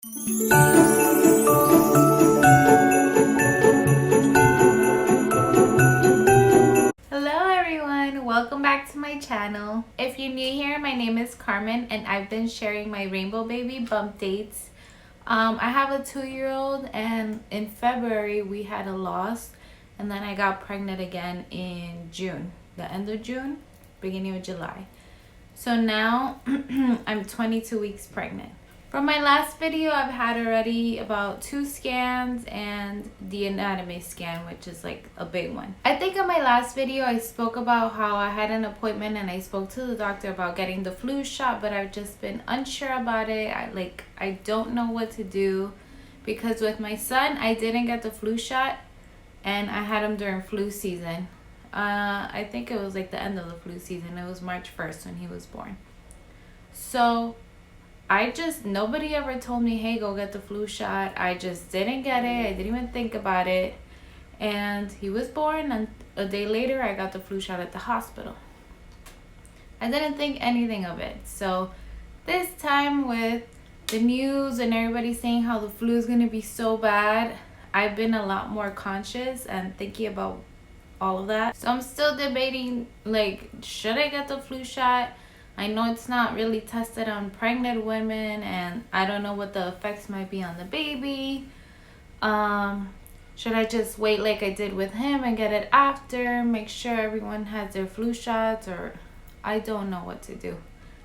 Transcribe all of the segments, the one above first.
Hello everyone, welcome back to my channel. If you're new here, my name is Carmen and I've been sharing my rainbow baby bump dates. I have a 2-year-old and in February we had a loss, and then I got pregnant again in June, the end of June, beginning of July. So now I'm 22 weeks pregnant. From my last video, I've had already about 2 scans and the anatomy scan, which is like a big one. I think in my last video, I spoke about how I had an appointment and I spoke to the doctor about getting the flu shot, but I've just been unsure about it. I don't know what to do, because with my son, I didn't get the flu shot and I had him during flu season. I think it was like the end of the flu season. It was March 1st when he was born. So nobody ever told me, hey, go get the flu shot. I just didn't get it. I didn't even think about it. And he was born, and a day later, I got the flu shot at the hospital. I didn't think anything of it. So this time, with the news and everybody saying how the flu is going to be so bad, I've been a lot more conscious and thinking about all of that. So I'm still debating, like, should I get the flu shot? I know it's not really tested on pregnant women, and I don't know what the effects might be on the baby. Should I just wait like I did with him and get it after, make sure everyone has their flu shots, or I don't know what to do.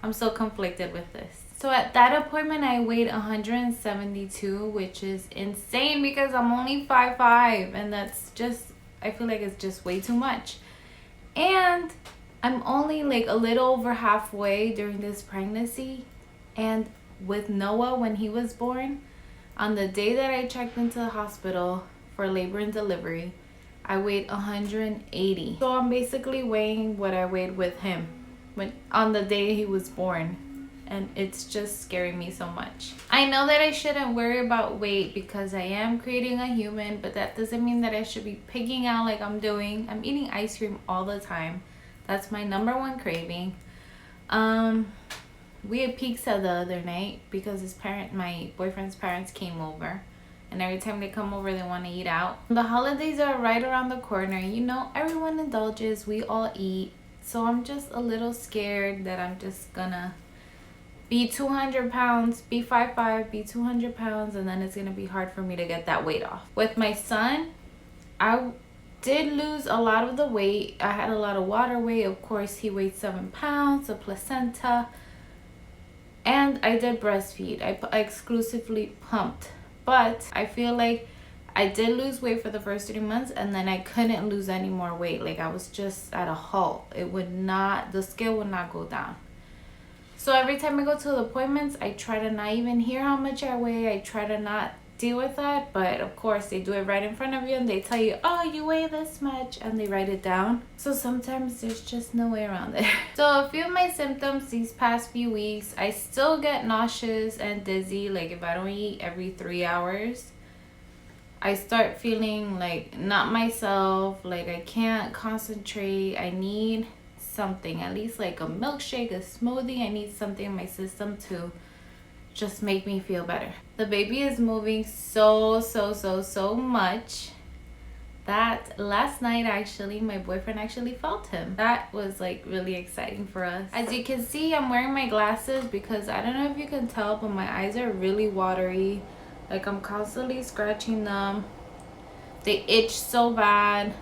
I'm so conflicted with this. So at that appointment, I weighed 172, which is insane because I'm only 5'5", and that's just, I feel like it's just way too much. And I'm only like a little over halfway during this pregnancy. And with Noah, when he was born, on the day that I checked into the hospital for labor and delivery, I weighed 180. So I'm basically weighing what I weighed with him on the day he was born. And it's just scaring me so much. I know that I shouldn't worry about weight because I am creating a human, but that doesn't mean that I should be pigging out like I'm doing. I'm eating ice cream all the time. That's my number one craving. We had pizza the other night because my boyfriend's parents came over, and every time they come over, they want to eat out. The holidays are right around the corner. You know, everyone indulges, we all eat. So I'm just a little scared that I'm just gonna be 200 pounds, be 5'5", be 200 pounds, and then it's gonna be hard for me to get that weight off. With my son, I did lose a lot of the weight. I had a lot of water weight. Of course, he weighed 7 pounds, a placenta, and I did breastfeed. I exclusively pumped, but I feel like I did lose weight for the first 3 months, and then I couldn't lose any more weight. Like, I was just at a halt. The scale would not go down. So every time I go to the appointments, I try to not even hear how much I weigh. I try to not deal with that, but of course they do it right in front of you and they tell you, oh, you weigh this much, and they write it down. So sometimes there's just no way around it. So a few of my symptoms these past few weeks, I still get nauseous and dizzy. Like, if I don't eat every 3 hours, I start feeling like not myself, like I can't concentrate. I need something, at least like a milkshake, a smoothie. I need something in my system to just make me feel better. The baby is moving so much that last night, actually, my boyfriend actually felt him. That was like really exciting for us. As you can see, I'm wearing my glasses because I don't know if you can tell, but my eyes are really watery. Like, I'm constantly scratching them. They itch so bad.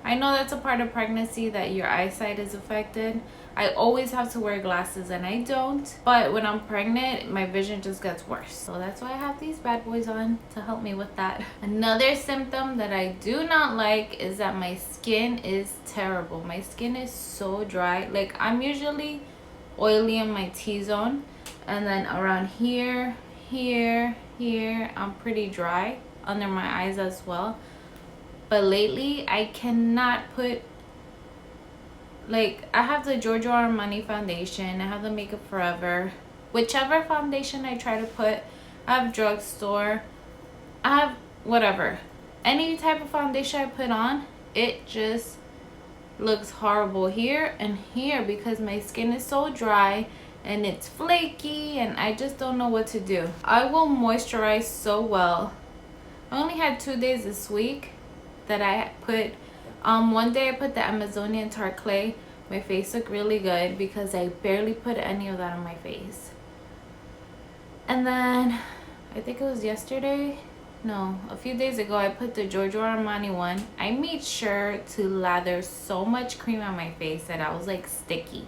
I know that's a part of pregnancy, that your eyesight is affected. I always have to wear glasses and I don't. But when I'm pregnant, my vision just gets worse. So that's why I have these bad boys on to help me with that. Another symptom that I do not like is that my skin is terrible. My skin is so dry. Like, I'm usually oily in my T-zone. And then around here, I'm pretty dry. Under my eyes as well. But lately, I cannot put, like, I have the Giorgio Armani foundation. I have the Makeup Forever. Whichever foundation I try to put, I have drugstore. I have whatever. Any type of foundation I put on, it just looks horrible here and here because my skin is so dry and it's flaky and I just don't know what to do. I will moisturize so well. I only had 2 days this week that I put, one day I put the Amazonian Tart Clay. My face looked really good because I barely put any of that on my face. And then, I think it was yesterday, no, a few days ago, I put the Giorgio Armani one. I made sure to lather so much cream on my face that I was like sticky.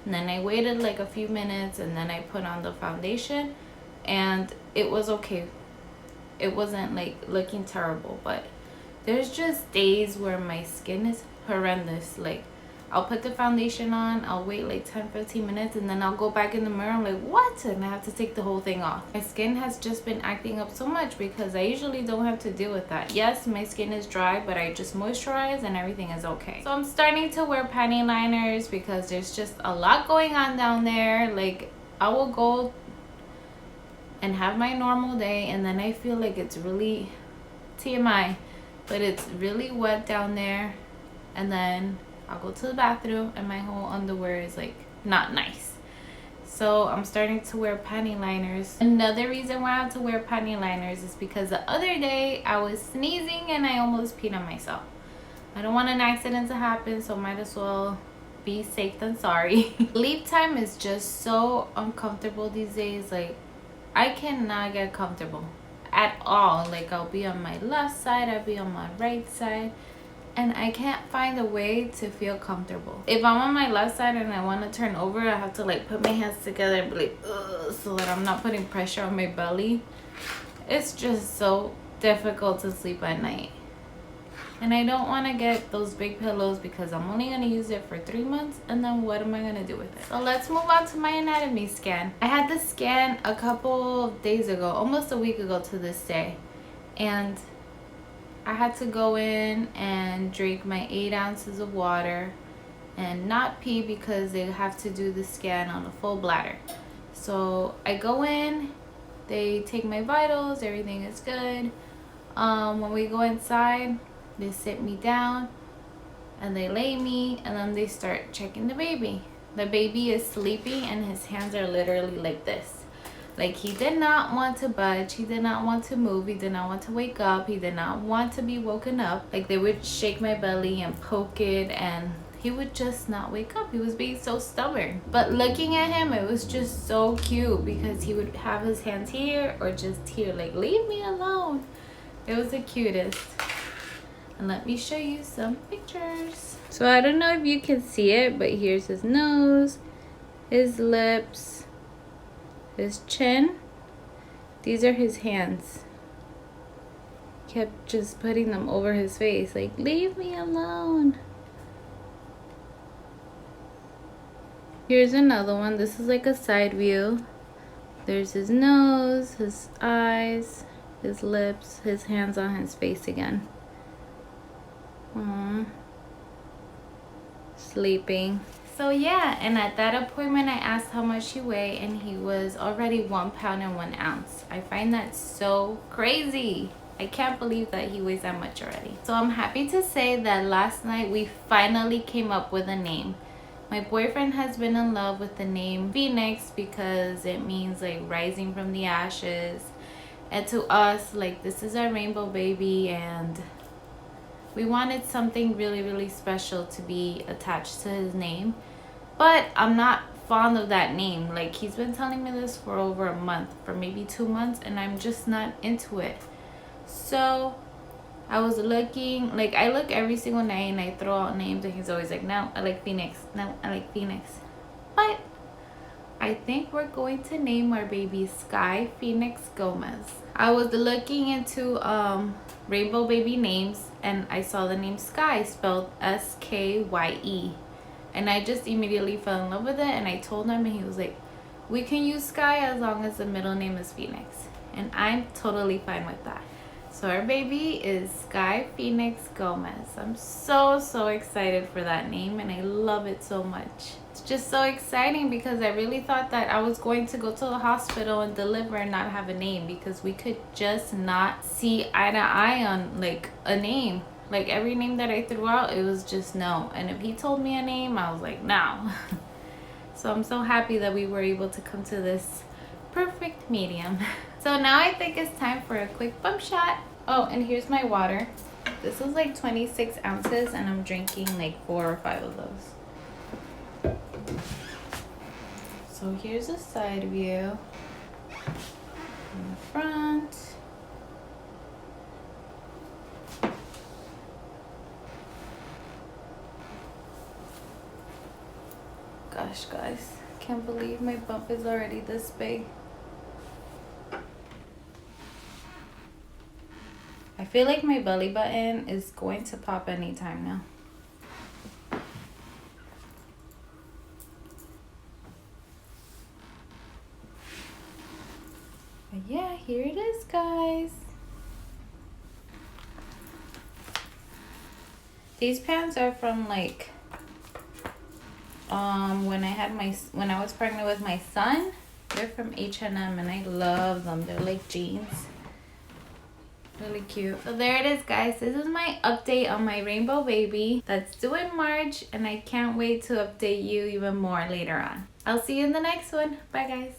And then I waited like a few minutes and then I put on the foundation and it was okay. It wasn't like looking terrible, but there's just days where my skin is horrendous. Like, I'll put the foundation on, I'll wait like 10-15 minutes, and then I'll go back in the mirror. I'm like, what? And I have to take the whole thing off. My skin has just been acting up so much because I usually don't have to deal with that. Yes, my skin is dry, but I just moisturize and everything is okay. So I'm starting to wear panty liners because there's just a lot going on down there. Like, I will go and have my normal day and then I feel like it's really TMI, but it's really wet down there, and then I'll go to the bathroom and my whole underwear is like not nice. So I'm starting to wear panty liners. Another reason why I have to wear panty liners is because the other day I was sneezing and I almost peed on myself. I don't want an accident to happen, so might as well be safe than sorry. Sleep time is just so uncomfortable these days. Like, I cannot get comfortable at all. Like, I'll be on my left side, I'll be on my right side, and I can't find a way to feel comfortable. If I'm on my left side and I want to turn over, I have to like put my hands together and be like, ugh, so that I'm not putting pressure on my belly. It's just so difficult to sleep at night. And I don't want to get those big pillows because I'm only going to use it for 3 months, and then what am I going to do with it? So let's move on to my anatomy scan. I had the scan a couple of days ago, almost a week ago to this day. And I had to go in and drink my 8 ounces of water and not pee because they have to do the scan on a full bladder. So I go in, they take my vitals, everything is good. When we go inside, they sit me down and they lay me, and then they start checking the baby. The baby is sleeping and his hands are literally like this. Like, he did not want to budge, he did not want to move, he did not want to wake up, he did not want to be woken up. Like, they would shake my belly and poke it and he would just not wake up. He was being so stubborn. But looking at him, it was just so cute because he would have his hands here or just here, like, leave me alone. It was the cutest. And let me show you some pictures. So I don't know if you can see it, but here's his nose, his lips, his chin. These are his hands. Kept just putting them over his face, like, leave me alone. Here's another one. This is like a side view. There's his nose, his eyes, his lips, his hands on his face again. Aww. Sleeping. So yeah, and at that appointment I asked how much he weighed, and he was already 1 pound and 1 ounce. I find that so crazy. I can't believe that he weighs that much already. So I'm happy to say that last night we finally came up with a name. My boyfriend has been in love with the name Phoenix because it means like rising from the ashes. And to us, like, this is our rainbow baby, and we wanted something really, really special to be attached to his name. But I'm not fond of that name. Like, he's been telling me this for over a month, for maybe 2 months, and I'm just not into it. So I was looking, like, I look every single night and I throw out names, and he's always like, no, I like Phoenix. No, I like Phoenix. But I think we're going to name our baby Sky Phoenix Gomez. I was looking into rainbow baby names, and I saw the name Sky spelled S-K-Y-E, and I just immediately fell in love with it. And I told him, and he was like, we can use Sky as long as the middle name is Phoenix, and I'm totally fine with that. So our baby is Sky Phoenix Gomez. I'm so excited for that name, and I love it so much. It's just so exciting because I really thought that I was going to go to the hospital and deliver and not have a name, because we could just not see eye to eye on like a name. Like, every name that I threw out, it was just no. And if he told me a name, I was like, no. So I'm so happy that we were able to come to this perfect medium. So now I think it's time for a quick bump shot. Oh, and here's my water. This is like 26 ounces and I'm drinking like 4 or 5 of those. So here's a side view in the front. Gosh, guys, can't believe my bump is already this big. I feel like my belly button is going to pop anytime now. But yeah, here it is, guys. These pants are from like when I was pregnant with my son. They're from H&M and I love them. They're like jeans. Really cute. So there it is, guys. This is my update on my rainbow baby that's due in March, and I can't wait to update you even more later on. I'll see you in the next one. Bye, guys.